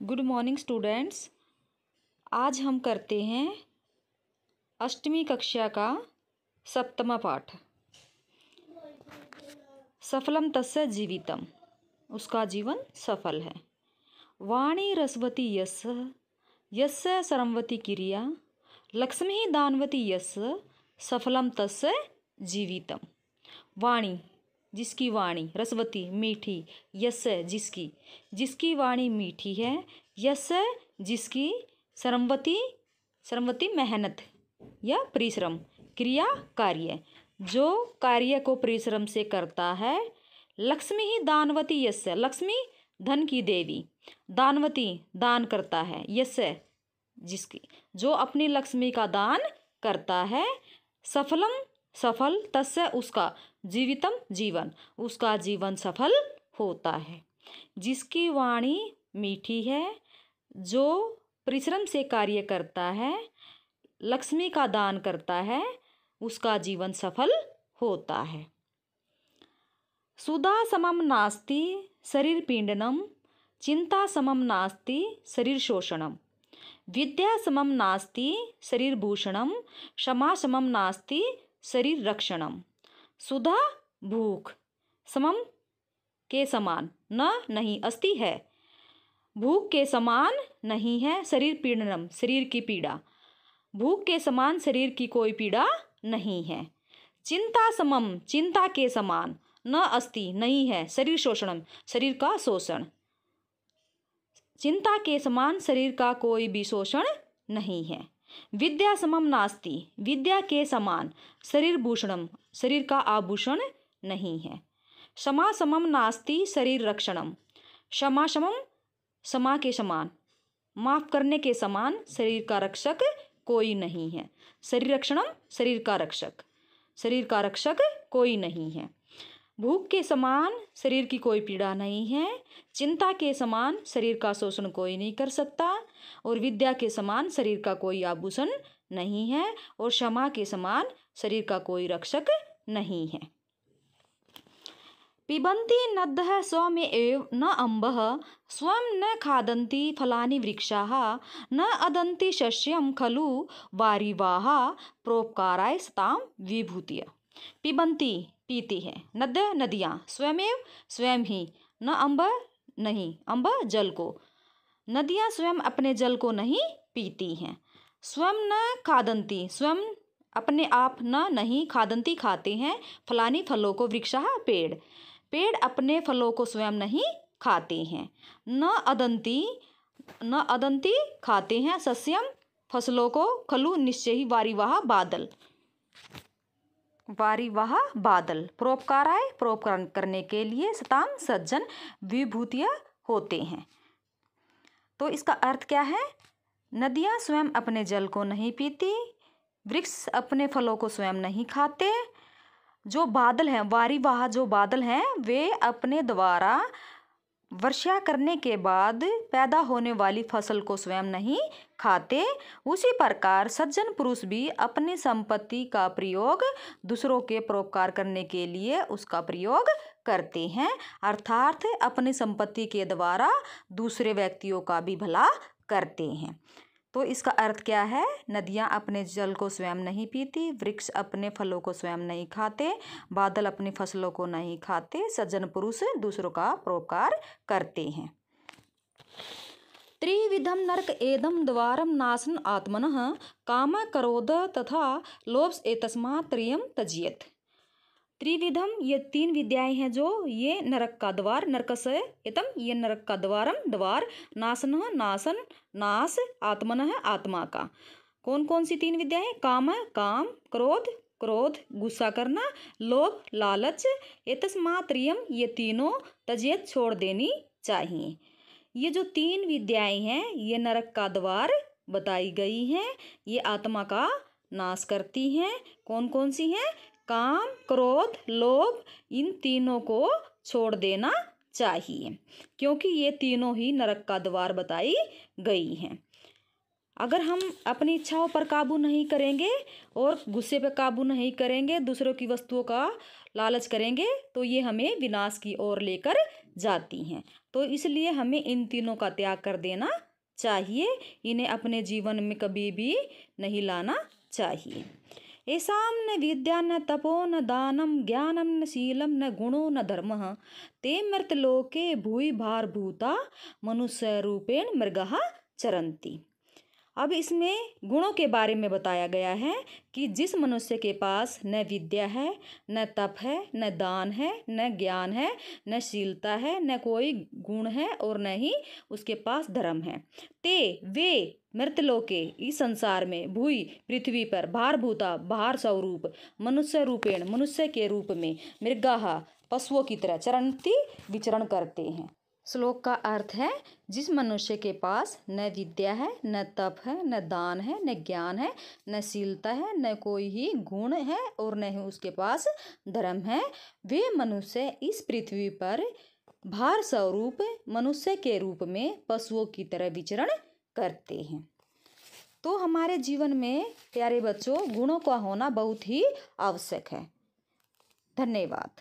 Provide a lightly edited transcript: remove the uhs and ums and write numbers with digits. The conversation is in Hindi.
Good morning students. आज हम करते हैं अष्टमी कक्षा का 7वां पाठ। सफलम तस्य जीवितम, उसका जीवन सफल है। वाणी रसवती यस्य यस्य सरमवती क्रिया, लक्ष्मी दानवती यस्य सफलम तस्य जीवितम। वाणी, जिसकी वाणी, रसवती मीठी, यस्य जिसकी, जिसकी वाणी मीठी है, यस्य जिसकी, सरमवती सरमवती मेहनत या परिश्रम, क्रिया कार्य, जो कार्य को परिश्रम से करता है। लक्ष्मी ही दानवती यस्य, लक्ष्मी धन की देवी, दानवती दान करता है, यस्य जिसकी, जो अपनी लक्ष्मी का दान करता है। सफलम सफल, तस्य उसका, जीवितम जीवन, उसका जीवन सफल होता है। जिसकी वाणी मीठी है, जो परिश्रम से कार्य करता है, लक्ष्मी का दान करता है, उसका जीवन सफल होता है। सुधा समम नास्ति शरीर पीडनम, चिंता समम नास्ति शरीर शोषणम, विद्या समम नास्ति शरीर भूषणम, क्षमा समम नास्ति शरीर रक्षणम। सुधा भूख, समम के समान, न नहीं अस्ति है, भूख के समान नहीं है, शरीर पीड़नम शरीर की पीड़ा, भूख के समान शरीर की कोई पीड़ा नहीं है। चिंता समम चिंता के समान, न अस्ति नहीं है, शरीर शोषणम शरीर का शोषण, चिंता के समान शरीर का कोई भी शोषण नहीं है। विद्या समम नास्ति विद्या के समान, शरीर भूषणम शरीर का आभूषण नहीं है। क्षमा समम नास्ति शरीर रक्षणम, क्षमा समम क्षमा के समान, माफ करने के समान शरीर का रक्षक कोई नहीं है। शरीर रक्षणम शरीर का रक्षक, शरीर का रक्षक कोई नहीं है। भूख के समान शरीर की कोई पीड़ा नहीं है, चिंता के समान शरीर का शोषण कोई नहीं कर सकता, और विद्या के समान शरीर का कोई आभूषण नहीं है, और क्षमा के समान शरीर का कोई रक्षक नहीं है। पिबन्ति नद्यः स्वयमेव न अम्बः, स्वयं न खादन्ति फलानि वृक्षाः, न अदन्ति शस्यं खलु वारिवाः, परोपकाराय सतां विभूतिः। पिबन्ति पीती है, नद्य नदियाँ, स्वयमेव स्वयं ही, न अम्ब नहीं अम्ब जल को, नदियाँ स्वयं अपने जल को नहीं पीती हैं। स्वयं न खादन्ति स्वयं अपने आप, न नहीं खादन्ति खाते हैं, फलानी फलों को, वृक्षाः पेड़, पेड़ अपने फलों को स्वयं नहीं खाते हैं। न अदन्ति खाते हैं, सस्यम फसलों को, खलु निश्चय ही, वारिवाह बादल, वारिवाह बादल, परोपकाराय परोपकार करने के लिए, सताम सज्जन, विभूतियाँ होते हैं। तो इसका अर्थ क्या है? नदियाँ स्वयं अपने जल को नहीं पीती, वृक्ष अपने फलों को स्वयं नहीं खाते, जो बादल हैं, वारिवाह जो बादल हैं, वे अपने द्वारा वर्षा करने के बाद पैदा होने वाली फसल को स्वयं नहीं खाते। उसी प्रकार सज्जन पुरुष भी अपनी संपत्ति का प्रयोग दूसरों के परोपकार करने के लिए उसका प्रयोग करते हैं, अर्थात अपनी संपत्ति के द्वारा दूसरे व्यक्तियों का भी भला करते हैं। तो इसका अर्थ क्या है? नदियाँ अपने जल को स्वयं नहीं पीती, वृक्ष अपने फलों को स्वयं नहीं खाते, बादल अपनी फसलों को नहीं खाते, सज्जन पुरुष दूसरों का परोपकार करते हैं। त्रिविधम नरक एदम द्वारम नाशन आत्मनः, काम क्रोध तथा लोभ एतस्मात् त्रयम् त्यजेत्। त्रिविधम, ये 3 विद्याएं हैं जो ये नरक का द्वार, नरकस्य एतम ये नरक का द्वारम द्वार, नाशनः नाशन नाश, आत्मनः आत्मा का। कौन कौन सी 3 विद्याएं? काम काम, क्रोध क्रोध गुस्सा करना, लोभ लालच, एतस्मात् त्रयम् ये तीनों त्यजेत् छोड़ देनी चाहिए। ये जो 3 विद्याएं हैं ये नरक का द्वार बताई गई हैं, ये आत्मा का नाश करती हैं। कौन कौन सी हैं? काम क्रोध लोभ, इन तीनों को छोड़ देना चाहिए, क्योंकि ये तीनों ही नरक का द्वार बताई गई हैं। अगर हम अपनी इच्छाओं पर काबू नहीं करेंगे और गुस्से पर काबू नहीं करेंगे, दूसरों की वस्तुओं का लालच करेंगे, तो ये हमें विनाश की ओर लेकर जाती हैं। तो इसलिए हमें इन तीनों का त्याग कर देना चाहिए, इन्हें अपने जीवन में कभी भी नहीं लाना चाहिए। येषां न विद्या न तपो न दानं ज्ञानं न शीलं न गुणो न धर्मः ते मर्त्यलोके भूरि भारभूता मनुष्यरूपेण मृगाः चरन्ति। अब इसमें गुणों के बारे में बताया गया है कि जिस मनुष्य के पास न विद्या है, न तप है, न दान है, न ज्ञान है, न शीलता है, न कोई गुण है और न ही उसके पास धर्म है, ते वे मृतलोके इस संसार में भूई पृथ्वी पर भारभूता भार स्वरूप मनुष्य रूपेण मनुष्य के रूप में मृगाः पशुओं की तरह चरंती विचरण करते हैं। श्लोक का अर्थ है, जिस मनुष्य के पास न विद्या है, न तप है, न दान है, न ज्ञान है, न शीलता है, न कोई ही गुण है और न ही उसके पास धर्म है, वे मनुष्य इस पृथ्वी पर भार स्वरूप मनुष्य के रूप में पशुओं की तरह विचरण करते हैं। तो हमारे जीवन में प्यारे बच्चों, गुणों का होना बहुत ही आवश्यक है। धन्यवाद।